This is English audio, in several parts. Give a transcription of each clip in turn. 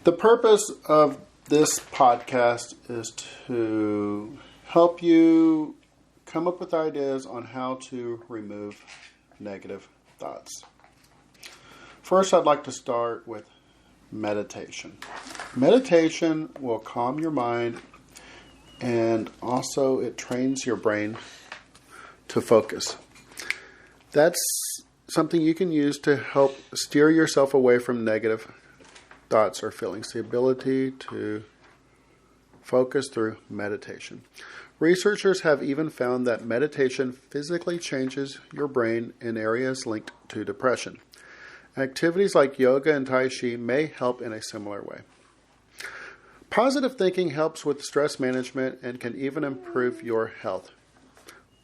The purpose of this podcast is to help you come up with ideas on how to remove negative thoughts. First, I'd like to start with meditation. Meditation will calm your mind, and also it trains your brain to focus. That's something you can use to help steer yourself away from negative thoughts or feelings. The ability to focus through meditation. Researchers have even found that meditation physically changes your brain in areas linked to depression. Activities like yoga and Tai Chi may help in a similar way. Positive thinking helps with stress management and can even improve your health.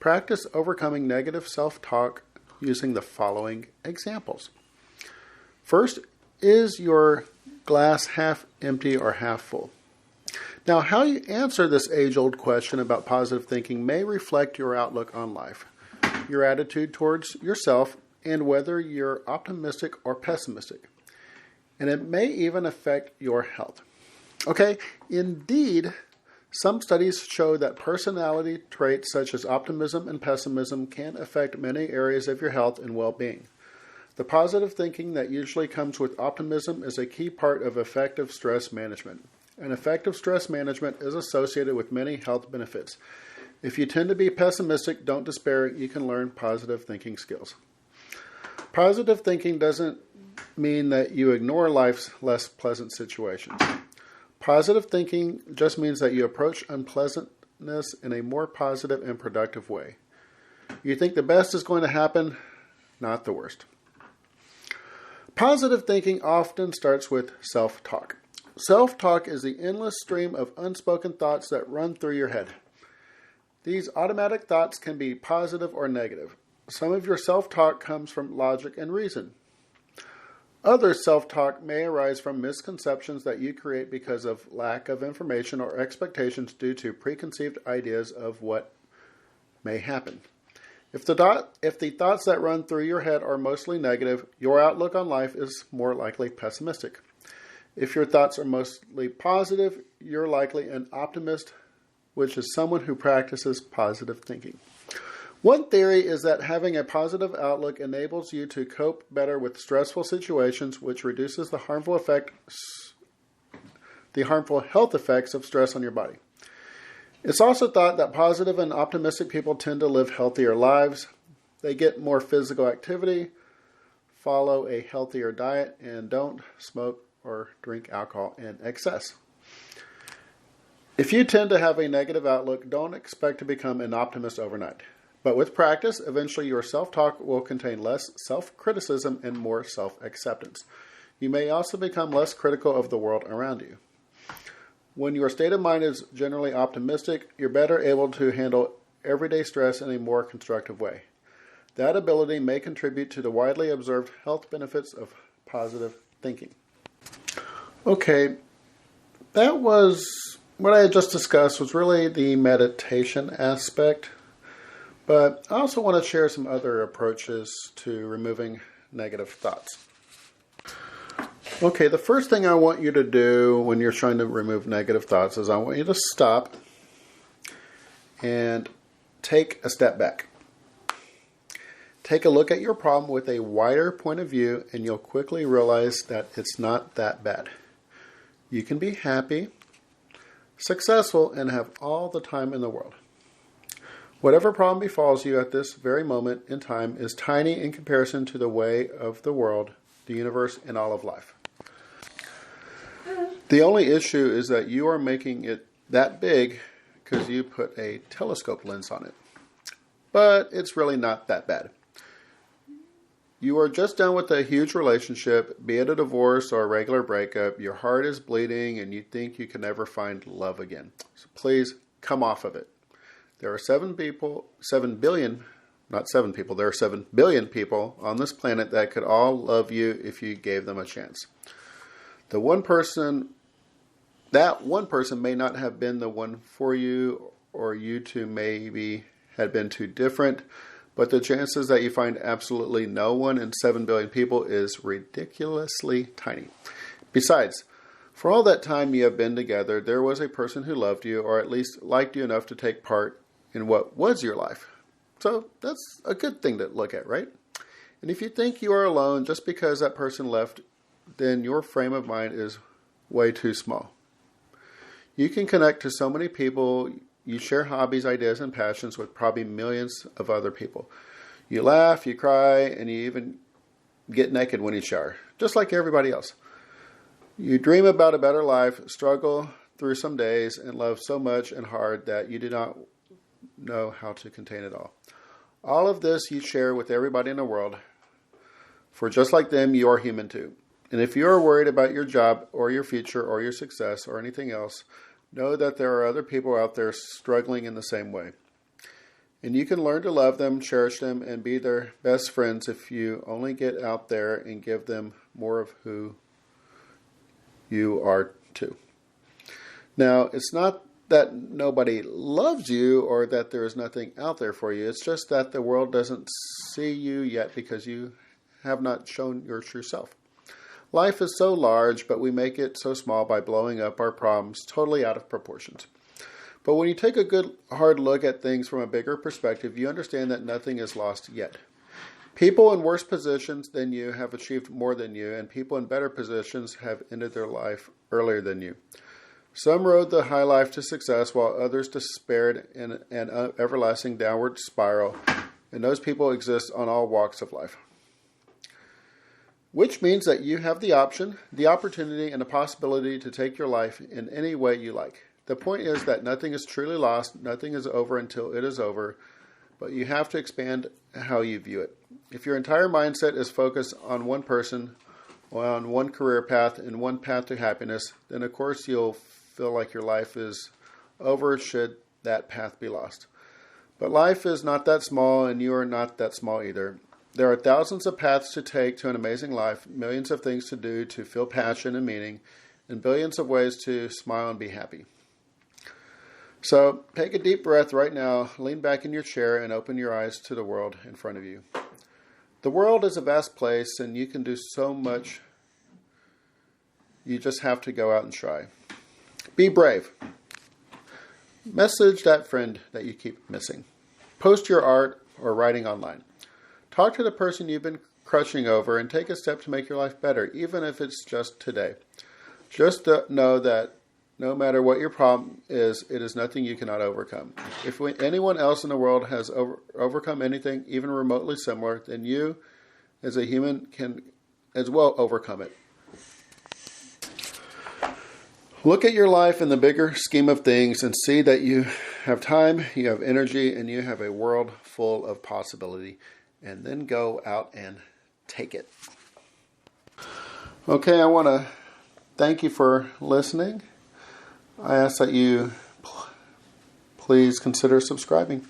Practice overcoming negative self-talk using the following examples. First, is your glass half empty or half full? Now, how you answer this age-old question about positive thinking may reflect your outlook on life, your attitude towards yourself, and whether you're optimistic or pessimistic. And it may even affect your health. Okay, indeed, some studies show that personality traits such as optimism and pessimism can affect many areas of your health and well-being. The positive thinking that usually comes with optimism is a key part of effective stress management. And effective stress management is associated with many health benefits. If you tend to be pessimistic, don't despair. You can learn positive thinking skills. Positive thinking doesn't mean that you ignore life's less pleasant situations. Positive thinking just means that you approach unpleasantness in a more positive and productive way. You think the best is going to happen, not the worst. Positive thinking often starts with self-talk. Self-talk is the endless stream of unspoken thoughts that run through your head. These automatic thoughts can be positive or negative. Some of your self-talk comes from logic and reason. Other self-talk may arise from misconceptions that you create because of lack of information or expectations due to preconceived ideas of what may happen. If the thoughts that run through your head are mostly negative, your outlook on life is more likely pessimistic. If your thoughts are mostly positive, you're likely an optimist, which is someone who practices positive thinking. One theory is that having a positive outlook enables you to cope better with stressful situations, which reduces the harmful health effects of stress on your body. It's also thought that positive and optimistic people tend to live healthier lives. They get more physical activity, follow a healthier diet, and don't smoke or drink alcohol in excess. If you tend to have a negative outlook, don't expect to become an optimist overnight. But with practice, eventually your self-talk will contain less self-criticism and more self-acceptance. You may also become less critical of the world around you. When your state of mind is generally optimistic, you're better able to handle everyday stress in a more constructive way. That ability may contribute to the widely observed health benefits of positive thinking. Okay, that was what I had just discussed was really the meditation aspect. But I also want to share some other approaches to removing negative thoughts. Okay, the first thing I want you to do when you're trying to remove negative thoughts is I want you to stop and take a step back. Take a look at your problem with a wider point of view, and you'll quickly realize that it's not that bad. You can be happy, successful, and have all the time in the world. Whatever problem befalls you at this very moment in time is tiny in comparison to the way of the world, the universe, and all of life. The only issue is that you are making it that big because you put a telescope lens on it. But it's really not that bad. You are just done with a huge relationship, be it a divorce or a regular breakup. Your heart is bleeding and you think you can never find love again. So please come off of it. There are 7 billion people on this planet that could all love you if you gave them a chance. That one person may not have been the one for you, or you two maybe had been too different, but the chances that you find absolutely no one in 7 billion people is ridiculously tiny. Besides, For all that time you have been together, there was a person who loved you, or at least liked you enough to take part in what was your life. So that's a good thing to look at, right? And if you think you are alone just because that person left, then your frame of mind is way too small. You can connect to so many people. You share hobbies, ideas, and passions with probably millions of other people. You laugh, you cry, and you even get naked when you shower, just like everybody else. You dream about a better life, struggle through some days, and love so much and hard that you do not know how to contain it all. All of this you share with everybody in the world, for just like them, you are human too. And if you are worried about your job or your future or your success or anything else, know that there are other people out there struggling in the same way. And you can learn to love them, cherish them, and be their best friends if you only get out there and give them more of who you are too. Now, it's not that nobody loves you or that there is nothing out there for you. It's just that the world doesn't see you yet because you have not shown your true self. Life is so large, but we make it so small by blowing up our problems totally out of proportions. But when you take a good hard look at things from a bigger perspective, you understand that nothing is lost yet. People in worse positions than you have achieved more than you, and people in better positions have ended their life earlier than you. Some rode the high life to success, while others despaired in an everlasting downward spiral, and those people exist on all walks of life. Which means that you have the option, the opportunity, and the possibility to take your life in any way you like. The point is that nothing is truly lost, nothing is over until it is over, but you have to expand how you view it. If your entire mindset is focused on one person, or on one career path, and one path to happiness, then of course you'll feel like your life is over should that path be lost. But life is not that small, and you are not that small either. There are thousands of paths to take to an amazing life, millions of things to do to feel passion and meaning, and billions of ways to smile and be happy. So take a deep breath right now, lean back in your chair, and open your eyes to the world in front of you. The world is a vast place, and you can do so much. You just have to go out and try. Be brave. Message that friend that you keep missing. Post your art or writing online. Talk to the person you've been crushing over and take a step to make your life better, even if it's just today. Just know that no matter what your problem is, it is nothing you cannot overcome. If anyone else in the world has overcome anything, even remotely similar, then you, as a human, can as well overcome it. Look at your life in the bigger scheme of things and see that you have time, you have energy, and you have a world full of possibility. And then go out and take it. Okay, I want to thank you for listening. I ask that you please consider subscribing.